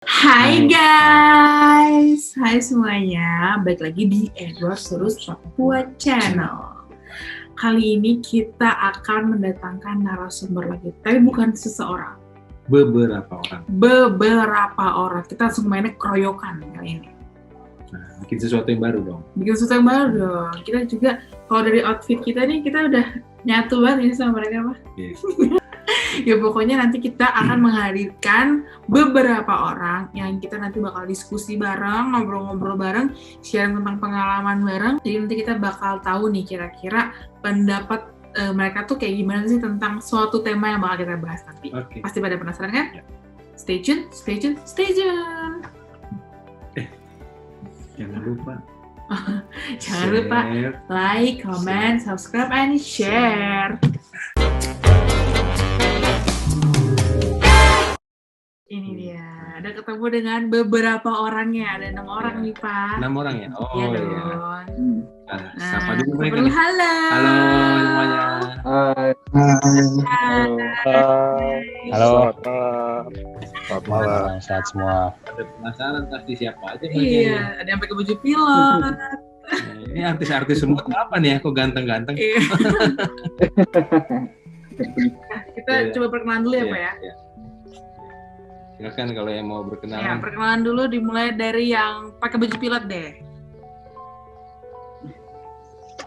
Hai guys, hai semuanya, balik lagi di Edward Surus Papua Channel. Kali ini kita akan mendatangkan narasumber lagi, tapi bukan seseorang. Beberapa orang. Kita langsung mainnya keroyokan kali ini. Nah, bikin sesuatu yang baru dong. Kita juga, kalau dari outfit kita nih, kita udah nyatu banget sama mereka, Pak. Yes. Ya pokoknya nanti kita akan menghadirkan beberapa orang yang kita nanti bakal diskusi bareng, ngobrol-ngobrol bareng, share tentang pengalaman bareng. Jadi nanti kita bakal tahu nih kira-kira pendapat mereka tuh kayak gimana sih tentang suatu tema yang bakal kita bahas nanti. Okay. Pasti pada penasaran kan? Ya. Stay tune. Jangan lupa. Jangan lupa like, comment, subscribe, and share. Ini dia, ada ketemu dengan beberapa orangnya, ada 6 orang nih Pak. 6 orang ya? Oh iya. Dong. Sapa dulu mereka nih. Halo semuanya. Halo. Selamat malam. Sehat semua. Ada penasaran pasti siapa aja mereka? Iya, ada yang pakai baju pilot. Ini artis-artis semua apa nih? Aku ganteng-ganteng. Iya. Nah, kita coba perkenalan dulu ya Pak ya. Silakan kalau yang mau berkenalan. Ya, perkenalan dulu dimulai dari yang pakai baju pilot deh.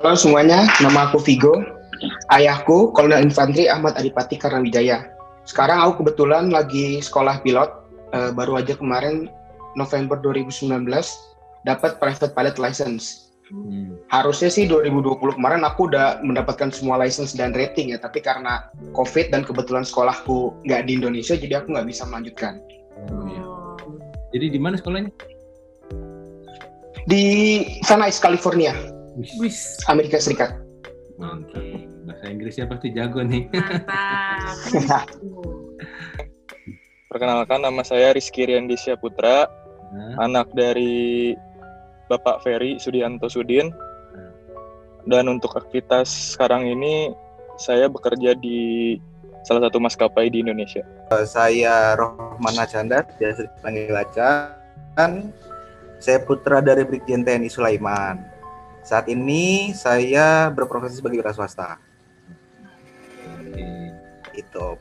Halo semuanya, nama aku Vigo. Ayahku Kolonel Infanteri Ahmad Adipati Karnawijaya. Sekarang aku kebetulan lagi sekolah pilot. Baru aja kemarin November 2019 dapat private pilot license. Harusnya sih 2020 kemarin aku udah mendapatkan semua license dan rating ya, tapi karena COVID dan kebetulan sekolahku nggak di Indonesia, jadi aku nggak bisa melanjutkan. Iya. Jadi di mana sekolahnya? Di Van Nuys, California, Wis. Amerika Serikat. Mantap. Bahasa Inggrisnya pasti jago nih. Mantap. Perkenalkan, nama saya Rizky Riandisya Putra, anak dari Bapak Ferry Sudianto Sudin. Dan untuk aktivitas sekarang ini saya bekerja di salah satu maskapai di Indonesia. Saya Rohman Acandar, biasa dipanggil Acan. Saya putra dari Brigjen TNI Sulaiman. Saat ini saya berprofesi sebagai wira swasta. Itu.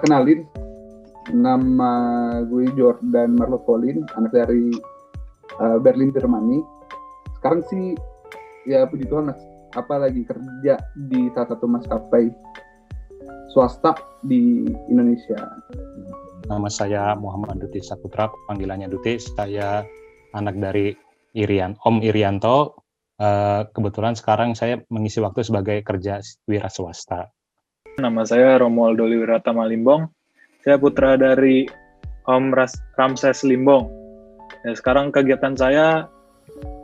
Kenalin, nama gue Jordan Marlo Colin, anak dari Berlin, Jermani. Sekarang sih ya puji Tuhan lagi kerja di salah satu maskapai swasta di Indonesia. Nama saya Muhammad Duti Saputra, panggilannya Duti. Saya anak dari Om Irianto. Kebetulan sekarang saya mengisi waktu sebagai kerja wira swasta. Nama saya Romualdo Liwirata Malimbong. Saya putra dari Om Ramses Limbong. Ya, sekarang kegiatan saya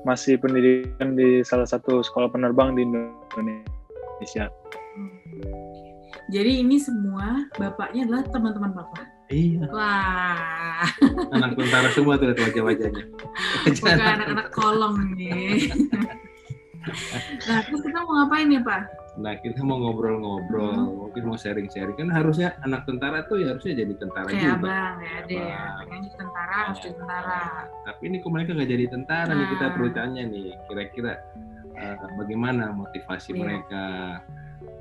masih pendidikan di salah satu sekolah penerbang di Indonesia. Jadi ini semua bapaknya adalah teman-teman Bapak. Iya. Wah. Anak tentara semua tuh lihat wajah-wajahnya. Bukan anak-anak kolong nih. Nah, terus kita mau ngapain nih Pak? Nah, kita mau ngobrol-ngobrol, mungkin mau sharing-sharing. Kan harusnya anak tentara tuh ya harusnya jadi tentara Kayak juga. abang ya, Ade. Pengen jadi tentara, harus jadi tentara. Tapi ini kok mereka nggak jadi tentara nih, kita perlu tanya nih, kira-kira bagaimana motivasi mereka?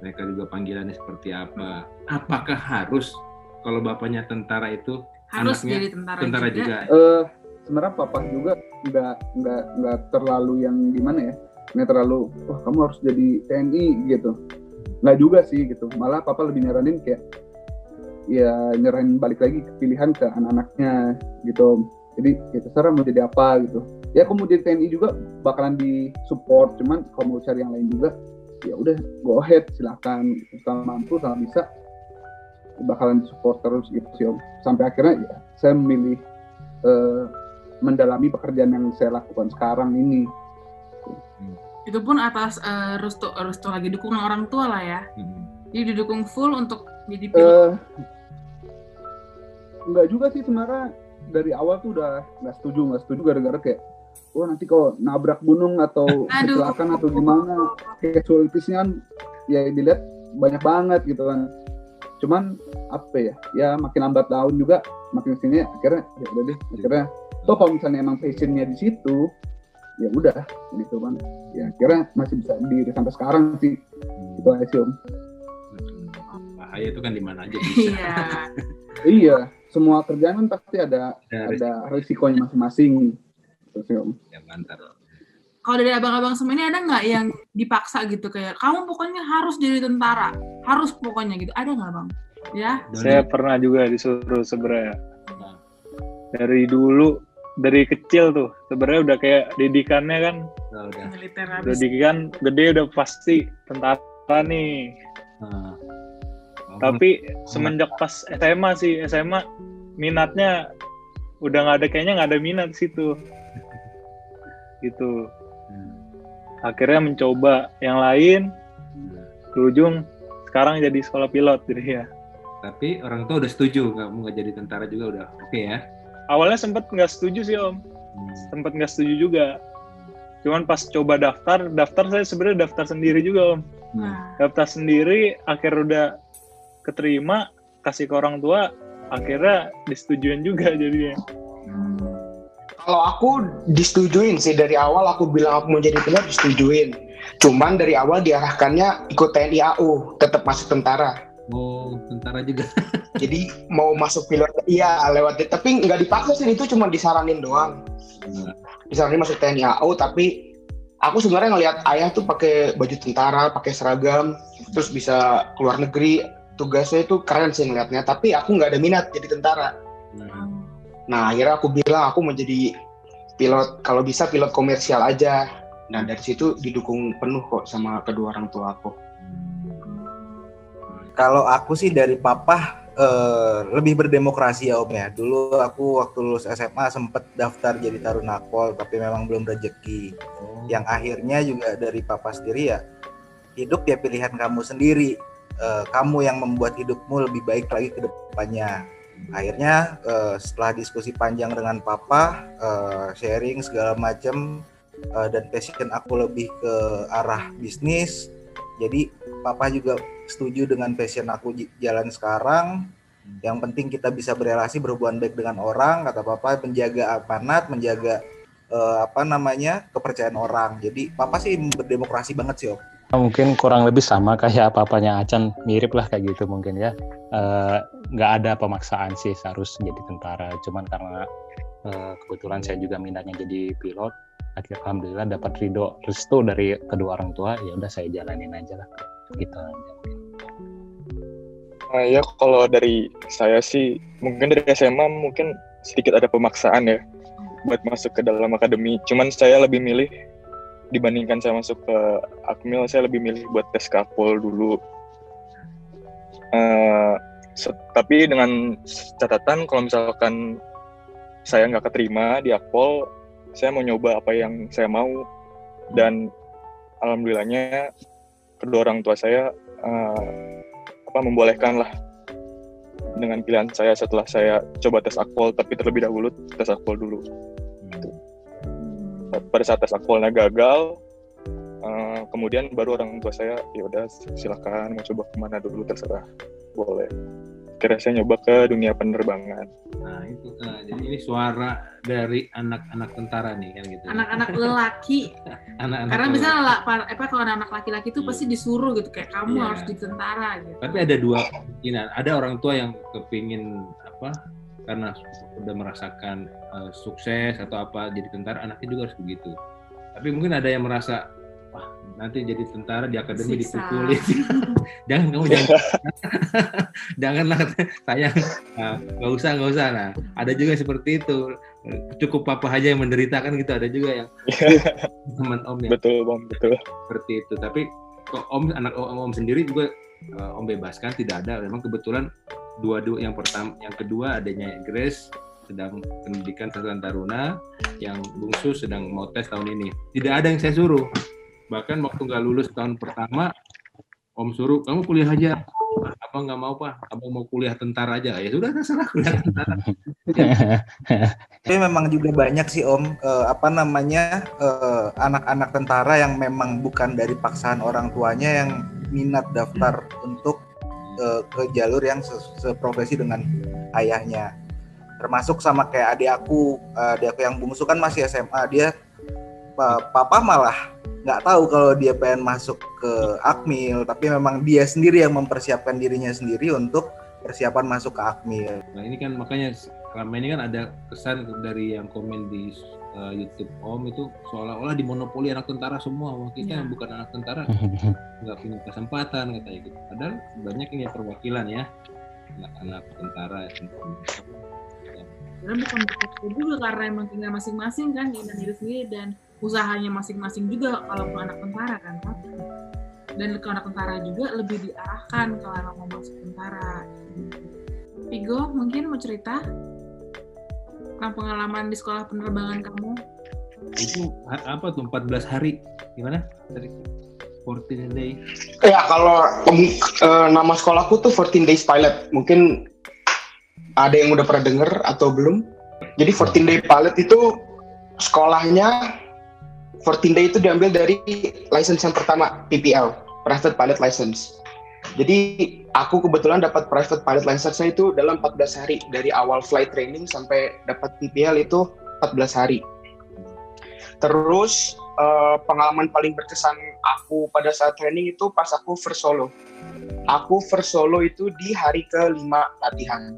Mereka juga panggilannya seperti apa? Apakah harus kalau bapaknya tentara itu Harus anaknya jadi tentara juga? Sebenarnya papa juga nggak terlalu yang gimana ya, nggak terlalu wah kamu harus jadi TNI gitu, nggak juga sih gitu. Malah papa lebih nyaranin kayak ya nyerahin balik lagi pilihan ke anak-anaknya gitu. Jadi ya terserah mau jadi apa gitu. Ya kalau mau jadi TNI juga bakalan di support, cuman kalau mau cari yang lain juga ya udah go ahead silakan, selama mampu selama bisa bakalan support terus gitu sih Om. Sampai akhirnya ya saya memilih mendalami pekerjaan yang saya lakukan sekarang ini. Itu pun atas restu lagi dukungan orang tua lah ya. Jadi didukung full untuk jadi pilot. Enggak juga sih sebenarnya, dari awal tuh udah nggak setuju gara-gara kayak nanti kalau nabrak gunung atau kecelakaan atau gimana casualties-nya kan ya dilihat banyak banget gitu kan. Cuman apa ya makin lambat tahun juga makin sini akhirnya ya udah deh, akhirnya kalau misalnya emang passionnya di situ ya udah gitu kan, ya akhirnya masih bisa berdiri sampai sekarang sih. Itu aja sih Om. Bahaya itu kan di mana aja bisa. Iya, semua kerjaan kan pasti ada risikonya masing-masing. Terus sih Om. Ya mantap. Kalau dari abang-abang semua ini ada nggak yang dipaksa gitu kayak kamu pokoknya harus jadi tentara, harus pokoknya gitu, ada nggak bang? Ya. Saya pernah juga disuruh sebenarnya. Dari dulu, dari kecil tuh sebenarnya udah kayak didikannya kan. Militer udah didikan gede udah pasti tentara nih. Tapi semenjak pas SMA minatnya udah kayaknya nggak ada minat situ. Gitu. Akhirnya mencoba yang lain, berujung sekarang jadi sekolah pilot jadi ya. Tapi orang tua udah setuju nggak jadi tentara juga udah oke ya? Awalnya sempet nggak setuju sih Om, sempet nggak setuju juga. Cuman pas coba daftar saya sebenarnya daftar sendiri juga Om. Daftar sendiri, akhirnya udah keterima, kasih ke orang tua, akhirnya disetujuin juga jadinya. Kalau aku disetujuin sih, dari awal aku bilang aku mau jadi pilot disetujuin. Cuman dari awal diarahkannya ikut TNI AU, tetap masuk tentara. Oh, tentara juga. Jadi mau masuk pilot, iya lewat, tapi nggak dipaksa sih, itu cuma disaranin doang. Disaranin masuk TNI AU, tapi aku sebenarnya ngelihat ayah tuh pakai baju tentara, pakai seragam, terus bisa keluar negeri, tugasnya itu keren sih ngelihatnya. Tapi aku nggak ada minat jadi tentara. Nah akhirnya aku bilang aku mau jadi pilot, kalau bisa pilot komersial aja. Nah dari situ didukung penuh kok sama kedua orang tua aku. Kalau aku sih dari papa lebih berdemokrasi ya Om ya. Dulu aku waktu lulus SMA sempet daftar jadi Taruna Akpol, tapi memang belum rezeki. Yang akhirnya juga dari papa sendiri ya, hidup ya pilihan kamu sendiri. Kamu yang membuat hidupmu lebih baik lagi ke depannya. Akhirnya setelah diskusi panjang dengan papa, sharing segala macam, dan passion aku lebih ke arah bisnis. Jadi papa juga setuju dengan passion aku jalan sekarang. Yang penting kita bisa berelasi, berhubungan baik dengan orang, kata papa, menjaga amanat, menjaga kepercayaan orang. Jadi papa sih berdemokrasi banget sih Om. Mungkin kurang lebih sama kayak papanya Acan, mirip lah kayak gitu mungkin ya. Nggak ada pemaksaan sih harus jadi tentara, cuman karena kebetulan saya juga minatnya jadi pilot, akhirnya alhamdulillah dapat restu dari kedua orang tua, ya udah saya jalanin aja lah gitu aja. Ya kalau dari saya sih mungkin dari SMA mungkin sedikit ada pemaksaan ya buat masuk ke dalam akademi, cuman saya lebih milih dibandingkan saya masuk ke Akmil, saya lebih milih buat tes ke Akpol dulu. Tapi dengan catatan kalau misalkan saya nggak keterima di Akpol, saya mau nyoba apa yang saya mau. Dan alhamdulillahnya kedua orang tua saya membolehkan lah dengan pilihan saya setelah saya coba tes Akpol, tapi terlebih dahulu tes Akpol dulu. Gitu. Pada saat tes Akpolnya gagal, kemudian baru orang tua saya ya udah silakan mau coba kemana dulu terserah, boleh. Akhirnya saya nyoba ke dunia penerbangan. Nah itu jadi ini suara dari anak-anak tentara nih kan gitu. Anak-anak lelaki. Karena misalnya kalau anak laki-laki itu pasti disuruh gitu kayak kamu harus di tentara gitu. Tapi ada dua kemungkinan. Ada orang tua yang kepingin karena udah merasakan sukses atau apa jadi tentara, anaknya juga harus begitu. Tapi mungkin ada yang merasa nanti jadi tentara di akademi dipukulin. Jangan janganlah sayang, nggak usah. Nah ada juga seperti itu, cukup papa aja yang menderita kan gitu, ada juga yang teman om ya. Betul Bang, betul. Seperti itu. Tapi kok anak om sendiri juga om bebaskan, tidak ada. Memang kebetulan dua-dua yang kedua adanya Grace sedang pendidikan Satuan Taruna, yang bungsu sedang mau tes tahun ini. Tidak ada yang saya suruh. Bahkan waktu nggak lulus tahun pertama, om suruh kamu kuliah aja. Apa nggak mau Pak? Abang mau kuliah tentara aja. Ya sudah, terserah kuliah tentara. Tapi memang juga banyak sih Om, anak-anak tentara yang memang bukan dari paksaan orang tuanya yang minat daftar untuk ke jalur yang seprofesi dengan ayahnya. Termasuk sama kayak adik aku yang bungsu kan masih SMA, dia papa malah nggak tahu kalau dia pengen masuk ke Akmil, tapi memang dia sendiri yang mempersiapkan dirinya sendiri untuk persiapan masuk ke Akmil. Nah ini kan makanya selama ini kan ada kesan dari yang komen di YouTube Om itu seolah-olah dimonopoli anak tentara semua. Kita yang bukan anak tentara nggak punya kesempatan katanya gitu. Padahal banyak ini perwakilan ya anak-anak tentara. Karena bukan begitu juga, karena emang tinggal masing-masing kan di diri sendiri dan usahanya masing-masing juga kalau ke anak tentara kan Pak. Dan ke anak tentara juga lebih diarahkan kalau mau masuk tentara. Vigo mungkin mau cerita tentang pengalaman di sekolah penerbangan kamu? Itu apa tuh 14 hari? Gimana? Dari 14 day. Ya kalau nama sekolahku tuh 14 Days Pilot. Mungkin ada yang udah pernah denger atau belum. Jadi 14 Day Pilot itu sekolahnya 14 Day itu diambil dari license yang pertama, PPL, Private Pilot License. Jadi aku kebetulan dapat Private Pilot License-nya itu dalam 14 hari. Dari awal flight training sampai dapat PPL itu 14 hari. Terus pengalaman paling berkesan aku pada saat training itu pas aku first solo. Aku first solo itu di hari ke-5 latihan.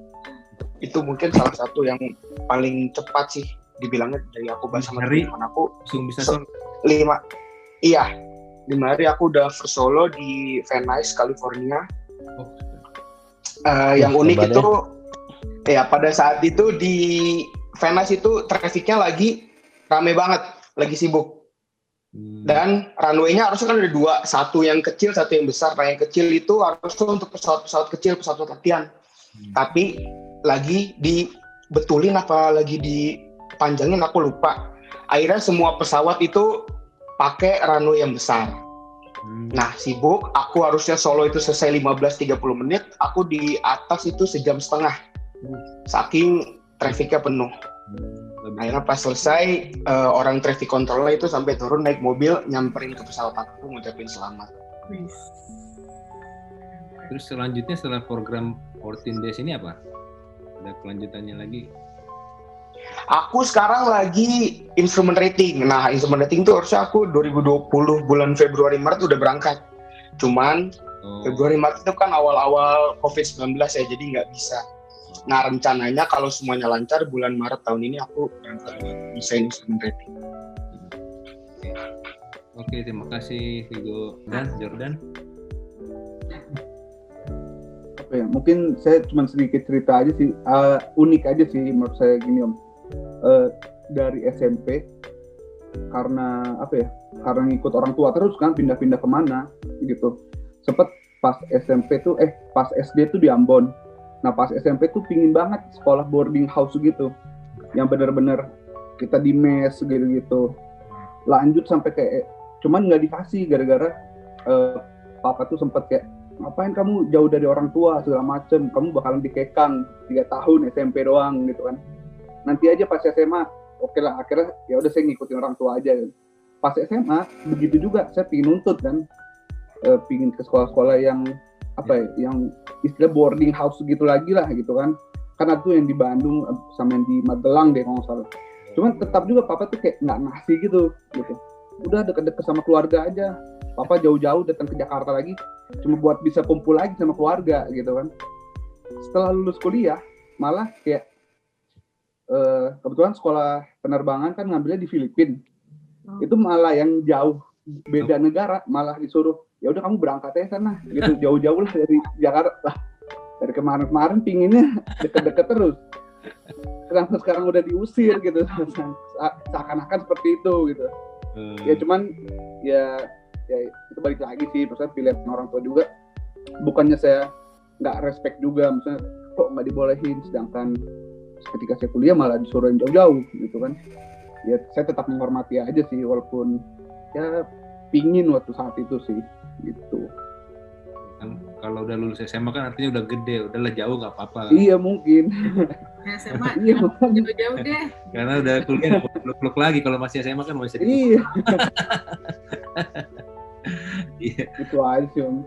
Itu mungkin salah satu yang paling cepat sih dibilangnya dari aku bahas sama teman aku. Langsung bisa solo. 5 hari aku udah first solo di Van Nuys, California. Yang unik itu ya pada saat itu di Van Nuys itu trafficnya lagi rame banget, lagi sibuk. Dan runway-nya harusnya kan ada 2, satu yang kecil, satu yang besar. Nah yang kecil itu harusnya untuk pesawat-pesawat kecil, pesawat latihan. Tapi lagi dibetulin apa lagi dipanjangin aku lupa. Akhirnya semua pesawat itu pakai runway yang besar. Nah sibuk, aku harusnya solo itu selesai 15-30 menit, aku di atas itu 1,5 jam. Saking trafficnya penuh. Akhirnya pas selesai, orang traffic control itu sampai turun naik mobil, nyamperin ke pesawat aku, ngucapin selamat. Terus selanjutnya setelah program 14 Days ini apa? Ada kelanjutannya lagi? Aku sekarang lagi instrument rating. Nah, instrument rating itu harusnya aku 2020 bulan Februari Maret udah berangkat. Cuman Februari Maret itu kan awal-awal COVID-19 ya, jadi nggak bisa. Nah, rencananya kalau semuanya lancar bulan Maret tahun ini aku berangkat bisa instrument rating. Oke, terima kasih Vigo dan Jordan. Oke, mungkin saya cuma sedikit cerita aja sih, unik aja sih menurut saya gini Om. Dari SMP karena karena ngikut orang tua terus kan pindah-pindah kemana gitu. Sempet pas SMP tuh pas SD tuh di Ambon. Nah pas SMP tuh pingin banget sekolah boarding house gitu, yang bener-bener kita di mes gitu. Lanjut sampai kayak cuman nggak dikasih gara-gara papa tuh sempet kayak, ngapain kamu jauh dari orang tua segala macem, kamu bakalan dikekang 3 tahun SMP doang gitu kan. Nanti aja pas SMA, oke lah, akhirnya ya udah saya ngikutin orang tua aja. Pas SMA begitu juga, saya pingin nuntut kan, pingin ke sekolah-sekolah yang yang istilah boarding house gitu lagi lah gitu kan. Karena tuh yang di Bandung sama yang di Magelang deh kalau nggak salah. Cuman tetap juga papa tuh kayak nggak ngasih gitu. Udah deket-deket sama keluarga aja. Papa jauh-jauh datang ke Jakarta lagi, cuma buat bisa kumpul lagi sama keluarga gitu kan. Setelah lulus kuliah, malah kayak kebetulan sekolah penerbangan kan ngambilnya di Filipina. Itu malah yang jauh beda negara, malah disuruh ya udah kamu berangkat ya sana gitu, jauh-jauh lah dari Jakarta lah. Dari kemarin pinginnya deket-deket terus. Sekarang udah diusir gitu, seakan-akan seperti itu gitu. Ya cuman ya itu balik lagi sih, maksudnya pilihan orang tua juga. Bukannya saya nggak respect juga, misalnya kok nggak dibolehin, sedangkan ketika saya kuliah malah disuruh yang jauh-jauh gitu kan. Ya saya tetap menghormati aja sih, walaupun ya pingin waktu saat itu sih gitu. Kan kalau udah lulus SMA kan artinya udah gede, udahlah jauh nggak apa-apa. Iya mungkin. SMA jauh-jauh deh. Karena udah kuliah peluk-peluk lagi, kalau masih SMA kan masih. Iya. Iya. Itu aja sih Om.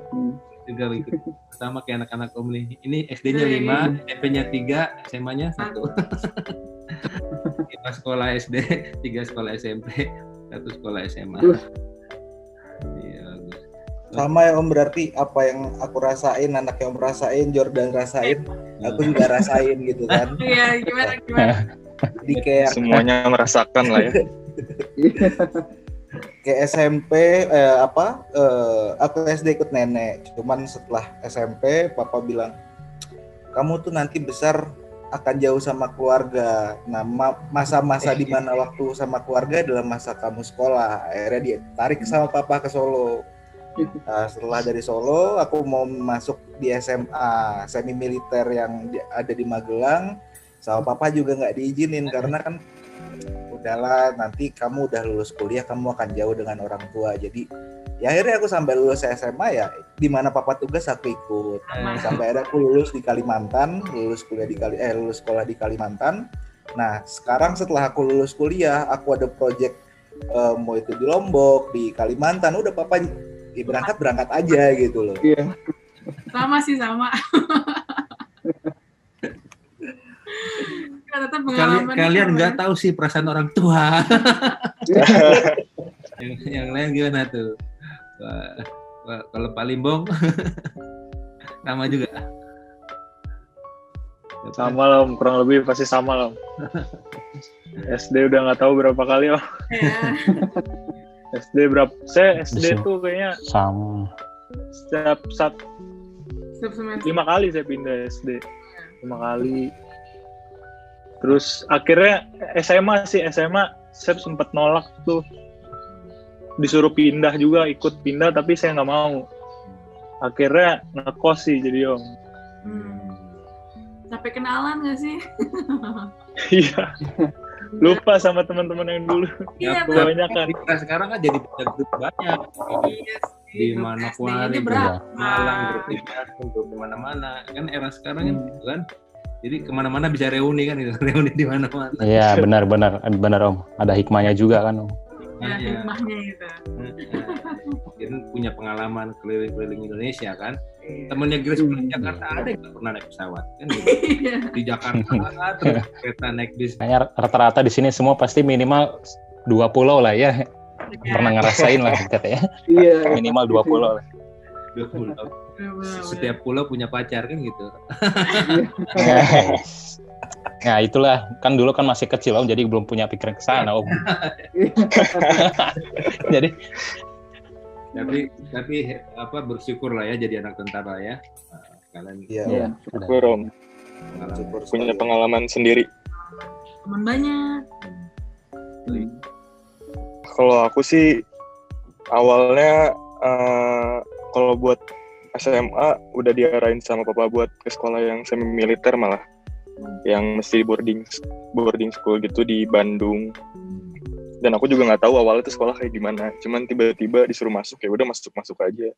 juga ikut sama kayak anak-anak Om nih. Ini SD-nya 5, SMP-nya 3, SMA-nya 1. 5 sekolah SD, 3 sekolah SMP, 1 sekolah SMA. Iya, bagus. Sama ya Om, berarti apa yang aku rasain, anak yang Om rasain, Jordan rasain, aku juga rasain gitu kan. Iya, gimana? Jadi kayak Semuanya merasakan lah ya. kayak SMP aku SD ikut nenek, cuman setelah SMP papa bilang kamu tuh nanti besar akan jauh sama keluarga. Nah, masa-masa di mana waktu sama keluarga adalah masa kamu sekolah. Akhirnya dia tarik sama papa ke Solo. Nah, setelah dari Solo aku mau masuk di SMA semi militer yang ada di Magelang, sama papa juga nggak diizinin karena kan udahlah, nanti kamu udah lulus kuliah, kamu akan jauh dengan orang tua. Jadi ya akhirnya aku sampai lulus SMA ya di mana papa tugas aku ikut. Sampai akhirnya aku lulus di Kalimantan, lulus sekolah di Kalimantan. Nah, sekarang setelah aku lulus kuliah, aku ada project mau itu di Lombok, di Kalimantan. Udah papa berangkat aja gitu loh. Iya. Sama. Kalian nggak tahu sih perasaan orang tua. yang lain gimana tuh? Kalau Pak Limbong sama juga. Sama lah, kurang lebih pasti sama lah. SD udah nggak tahu berapa kali Om. SD berapa? Saya SD tuh kayaknya sama. setiap 5 kali saya pindah SD. 5 kali. Terus akhirnya SMA saya sempat nolak tuh, disuruh pindah juga, ikut pindah tapi saya nggak mau. Akhirnya ngekos sih jadi Om. Sampai kenalan nggak sih? Iya. Lupa sama teman-teman yang dulu. Iya, kebanyakan. Sekarang kan jadi grup banyak. Di Manokwari, Malang, grup di mana-mana. Kan era sekarang kan gitu kan. Jadi kemana-mana bisa reuni kan gitu, reuni di mana-mana. Iya benar Om. Ada hikmahnya juga kan Om. Ya, hikmahnya gitu. Jadi punya pengalaman keliling-keliling Indonesia kan. Temennya Grace di Jakarta ada yang nggak pernah naik pesawat kan gitu. Di Jakarta terus kereta naik bis. Kayaknya rata-rata di sini semua pasti minimal 2 pulau lah ya. Pernah ngerasain lah katanya. Iya. Minimal 2 pulau. 2 pulau. Setiap pulau punya pacar kan gitu. Nah itulah, kan dulu kan masih kecil Om, jadi belum punya pikiran ke sana Om. Jadi tapi bersyukur lah ya jadi anak tentara ya. Kalian syukur Om. Punya pengalaman sendiri. Teman banyak. Kalau aku sih awalnya kalau buat SMA udah diarahin sama papa buat ke sekolah yang semi militer malah, yang mesti boarding school gitu di Bandung. Dan aku juga nggak tahu awalnya itu sekolah kayak gimana, cuman tiba-tiba disuruh masuk, ya udah masuk aja.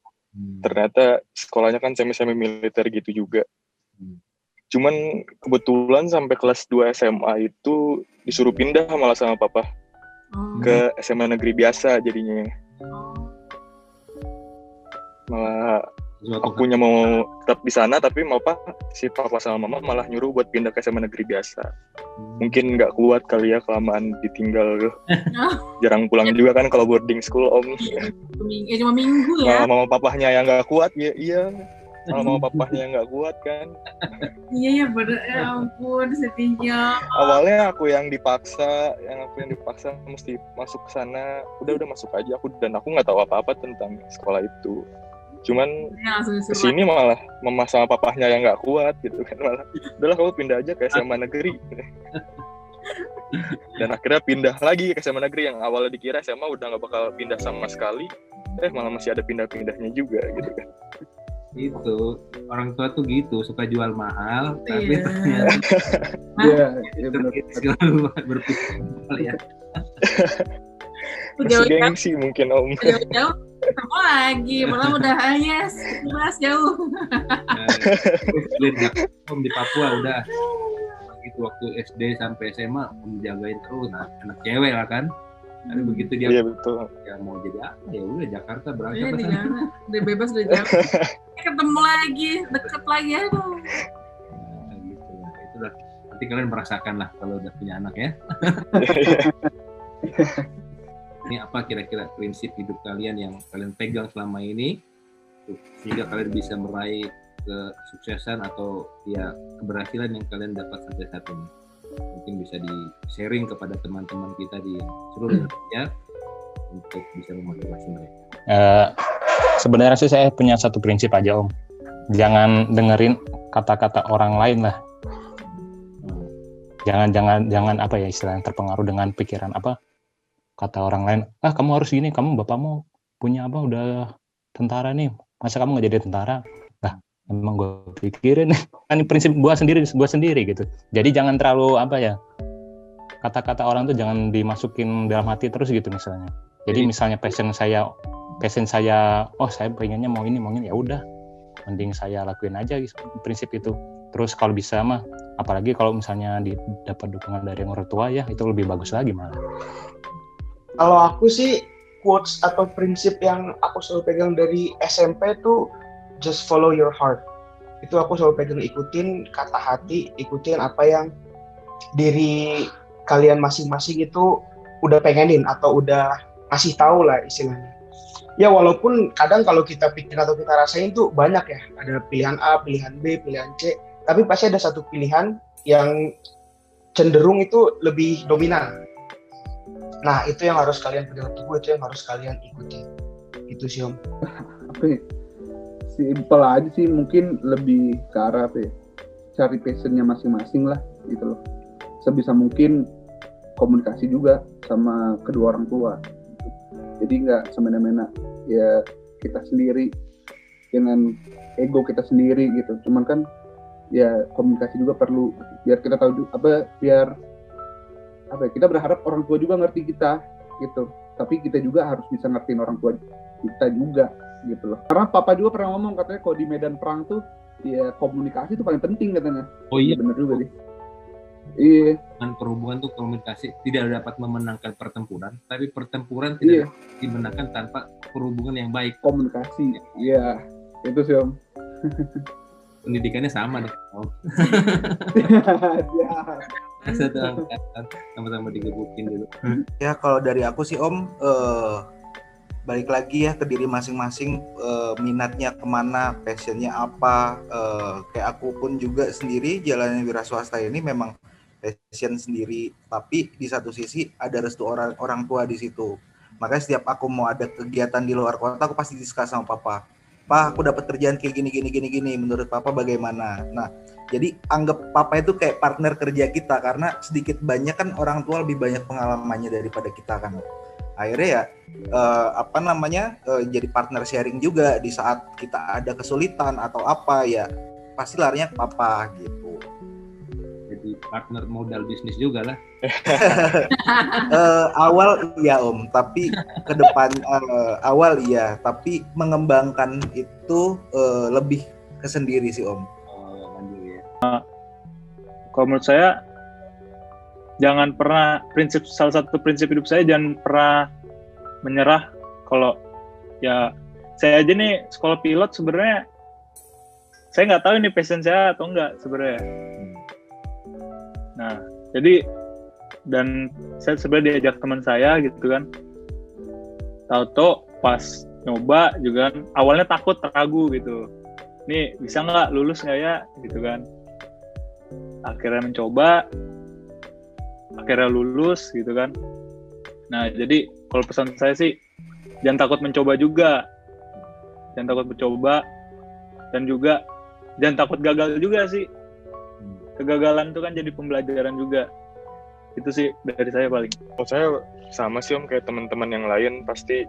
Ternyata sekolahnya kan semi militer gitu juga. Cuman kebetulan sampai kelas 2 SMA itu disuruh pindah malah sama papa ke SMA negeri biasa jadinya. Malah akunya mau tetap di sana, tapi si papa sama mama malah nyuruh buat pindah ke SMA negeri biasa. Mungkin nggak kuat kali ya kelamaan ditinggal. Jarang pulang juga kan kalau boarding school Om. Ya cuma minggu ya. Mama papahnya yang nggak kuat ya, iya. Mama papahnya yang nggak kuat kan. Iya bener, ya ampun sedihnya. Awalnya aku yang dipaksa mesti masuk ke sana. Udah masuk aja aku, dan aku nggak tahu apa-apa tentang sekolah itu. Cuman kesini malah mama sama papahnya yang nggak kuat gitu kan, malah udahlah kamu pindah aja ke SMA negeri. Dan akhirnya pindah lagi ke SMA negeri yang awalnya dikira SMA udah nggak bakal pindah sama sekali, malah masih ada pindah-pindahnya juga gitu kan. Itu orang tua tuh gitu, suka jual mahal tapi ternyata selalu berpikir ya. Gengsi mungkin Om. Jauh ketemu lagi, malah udah mas jauh. Om di Papua udah gitu, waktu SD sampai SMA Om jagain terus, anak cewek lah kan. Tapi begitu dia Iya betul. ya mau jadi apa ya udah Jakarta berangkat Iya ke di sana. Jakarta, udah bebas udah jauh. Ketemu lagi, deket lagi aduh. Nah, gitu lah. Itulah nanti kalian merasakan lah kalau udah punya anak ya. Ini apa kira-kira prinsip hidup kalian yang kalian pegang selama ini sehingga kalian bisa meraih kesuksesan atau ya keberhasilan yang kalian dapat sampai saat ini. Mungkin bisa di-sharing kepada teman-teman kita di seluruh Indonesia untuk bisa memotivasi mereka. Sebenarnya sih saya punya satu prinsip aja Om. Jangan dengerin kata-kata orang lain lah. Jangan apa ya istilahnya terpengaruh dengan pikiran apa kata orang lain. Kamu harus gini, kamu bapakmu punya apa udah tentara nih, masa kamu nggak jadi tentara? Lah emang gue pikirin kan ini prinsip gue sendiri gitu. Jadi jangan terlalu apa ya kata-kata orang tuh jangan dimasukin dalam hati terus gitu misalnya. Jadi misalnya passion saya saya pengennya mau ini ya udah mending saya lakuin aja prinsip itu. Terus kalau bisa mah apalagi kalau misalnya dapat dukungan dari orang tua ya itu lebih bagus lagi malah. Kalau aku sih quotes atau prinsip yang aku selalu pegang dari SMP tuh just follow your heart. Itu aku selalu pegang, ikutin kata hati, ikutin apa yang diri kalian masing-masing itu udah pengenin atau udah ngasih tahu lah istilahnya. Ya walaupun kadang kalau kita pikir atau kita rasain tuh banyak ya, ada pilihan A, pilihan B, pilihan C, tapi pasti ada satu pilihan yang cenderung itu lebih dominan. Nah itu yang harus kalian pegang teguh, itu yang harus kalian ikuti. Itu sih Om. Apa ya? Simple aja sih, mungkin lebih ke arah apa ya? Cari passionnya masing-masing lah gitu loh. Sebisa mungkin komunikasi juga sama kedua orang tua. Jadi nggak semena-mena ya kita sendiri dengan ego kita sendiri gitu. Cuman kan ya komunikasi juga perlu biar kita tahu biar kita berharap orang tua juga ngerti kita gitu. Tapi kita juga harus bisa ngertiin orang tua kita juga gitu loh. Karena papa juga pernah ngomong katanya kalau di medan perang tuh ya komunikasi itu paling penting katanya. Oh iya bener juga deh. Iya. Dengan perhubungan tuh komunikasi tidak dapat memenangkan pertempuran, tapi pertempuran tidak dapat dimenangkan tanpa perhubungan yang baik. Komunikasi, iya itu sih Om. Pendidikannya sama deh. Om. Satu angkatan sama-sama digebukin dulu. Ya kalau dari aku sih Om, balik lagi ya ke diri masing-masing, minatnya kemana, passionnya apa. Kayak aku pun juga sendiri jalanin wira swasta ini memang passion sendiri, tapi di satu sisi ada restu orang tua di situ. Makanya setiap aku mau ada kegiatan di luar kota, aku pasti diskus sama papa. Pak, aku dapat kerjaan kayak gini. Menurut papa bagaimana? Nah, jadi anggap papa itu kayak partner kerja kita, karena sedikit banyak kan orang tua lebih banyak pengalamannya daripada kita kan. Akhirnya ya jadi partner sharing juga di saat kita ada kesulitan atau apa ya pasti larinya ke papa gitu. Jadi partner modal bisnis juga lah. Awal iya Om, tapi ke depan awal iya, tapi mengembangkan itu lebih ke sendiri sih Om. Lanjut ya. Kalau menurut saya salah satu prinsip hidup saya jangan pernah menyerah. Kalau ya saya aja nih sekolah pilot sebenarnya saya nggak tahu ini passion saya atau enggak sebenarnya. Nah jadi dan saya sebenarnya diajak teman saya gitu kan, tahu-tahu pas nyoba juga kan, awalnya takut ragu gitu, nih bisa nggak lulus nggak ya gitu kan. Akhirnya mencoba, akhirnya lulus gitu kan. Nah jadi kalau pesan saya sih jangan takut mencoba juga, dan juga jangan takut gagal juga sih. Kegagalan itu kan jadi pembelajaran juga. Itu sih dari saya paling. Kalau saya sama sih Om, kayak teman-teman yang lain pasti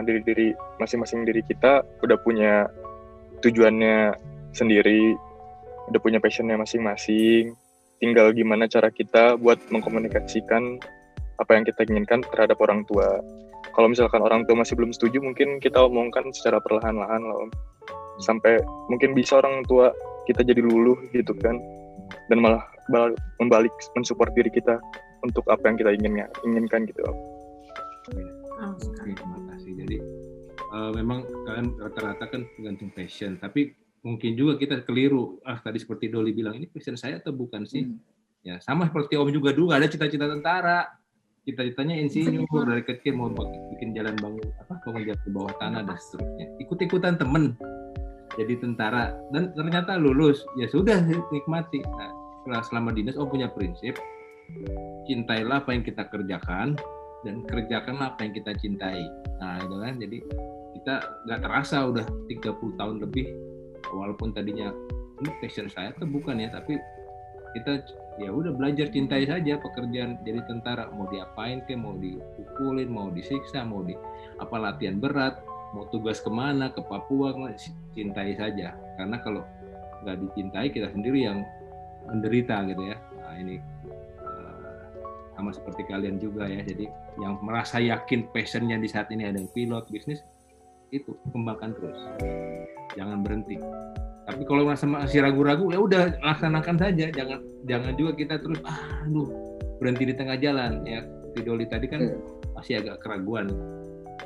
diri masing-masing diri kita udah punya tujuannya sendiri, udah punya passionnya masing-masing. Tinggal gimana cara kita buat mengkomunikasikan apa yang kita inginkan terhadap orang tua. Kalau misalkan orang tua masih belum setuju, mungkin kita omongkan secara perlahan-lahan lah Om. Sampai mungkin bisa orang tua kita jadi luluh gitu kan, dan malah membalik mensupport diri kita untuk apa yang kita inginkan gitu Om. Oke, terima kasih. Jadi memang kalian rata-rata kan tergantung passion, tapi mungkin juga kita keliru. Tadi seperti Doli bilang, ini passion saya atau bukan sih? Ya sama seperti Om juga dulu ada cita-cita tentara, cita-citanya insinyur dari kecil, mau bikin jalan bangun jalan ke bawah tanah dan seterusnya. Ikut-ikutan temen jadi tentara dan ternyata lulus, ya sudah nikmati. Nah, selama dinas Om punya prinsip, cintailah apa yang kita kerjakan dan kerjakanlah apa yang kita cintai. Nah, itu kan, jadi kita nggak terasa udah 30 tahun lebih, walaupun tadinya ini passion saya tuh bukan ya, tapi kita ya udah belajar cintai saja pekerjaan jadi tentara, mau diapain ke, mau dipukulin, mau disiksa, mau di apa latihan berat, mau tugas kemana, ke Papua, cintai saja. Karena kalau nggak dicintai, kita sendiri yang menderita gitu ya. Nah, ini sama seperti kalian juga ya. Jadi yang merasa yakin passionnya di saat ini ada yang pilot, bisnis, itu kembangkan terus. Jangan berhenti. Tapi kalau masih ragu-ragu, ya udah laksanakan saja. Jangan juga kita terus berhenti di tengah jalan ya. Seperti Doli tadi kan masih agak keraguan.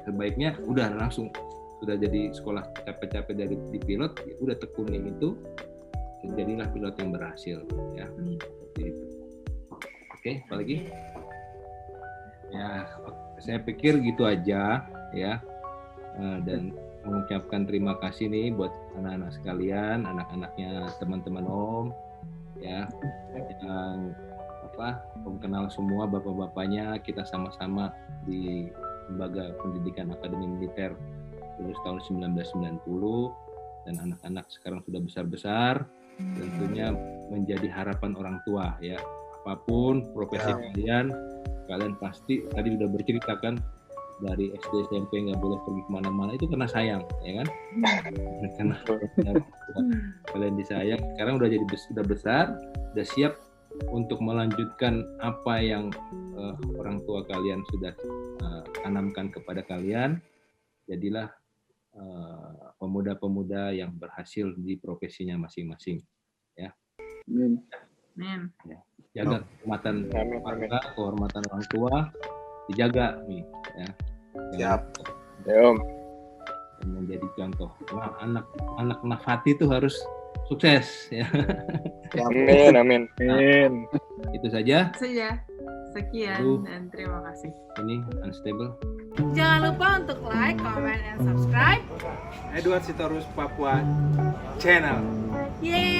Sebaiknya udah langsung sudah jadi sekolah capek-capek dari di pilot, ya udah tekunin itu, jadilah pilot yang berhasil ya. Seperti itu. Oke, apa lagi? Ya, saya pikir gitu aja ya. Dan mengucapkan terima kasih nih buat anak-anak sekalian, anak-anaknya teman-teman Om ya, yang Om kenal semua bapak-bapaknya, kita sama-sama di Lembaga Pendidikan Akademi Militer lulus tahun 1990, dan anak-anak sekarang sudah besar-besar, tentunya menjadi harapan orang tua ya. Apapun profesi kalian pasti tadi sudah berceritakan dari SD SMP nggak boleh pergi kemana-mana, itu karena sayang ya kan, karena kalian disayang. Sekarang udah besar, udah siap untuk melanjutkan apa yang orang tua kalian sudah tanamkan kepada kalian. Jadilah pemuda-pemuda yang berhasil di profesinya masing-masing ya. Amin. Ya. Jaga kehormatan keluarga, kehormatan orang tua dijaga nih ya. Siap. Menjadi contoh. Wah, anak Nafati itu harus sukses ya. Amin. Itu saja. Sekian dan terima kasih. Ini Unstable. Jangan lupa untuk like, comment, and subscribe Edward Sitorus Papua Channel. Yeay.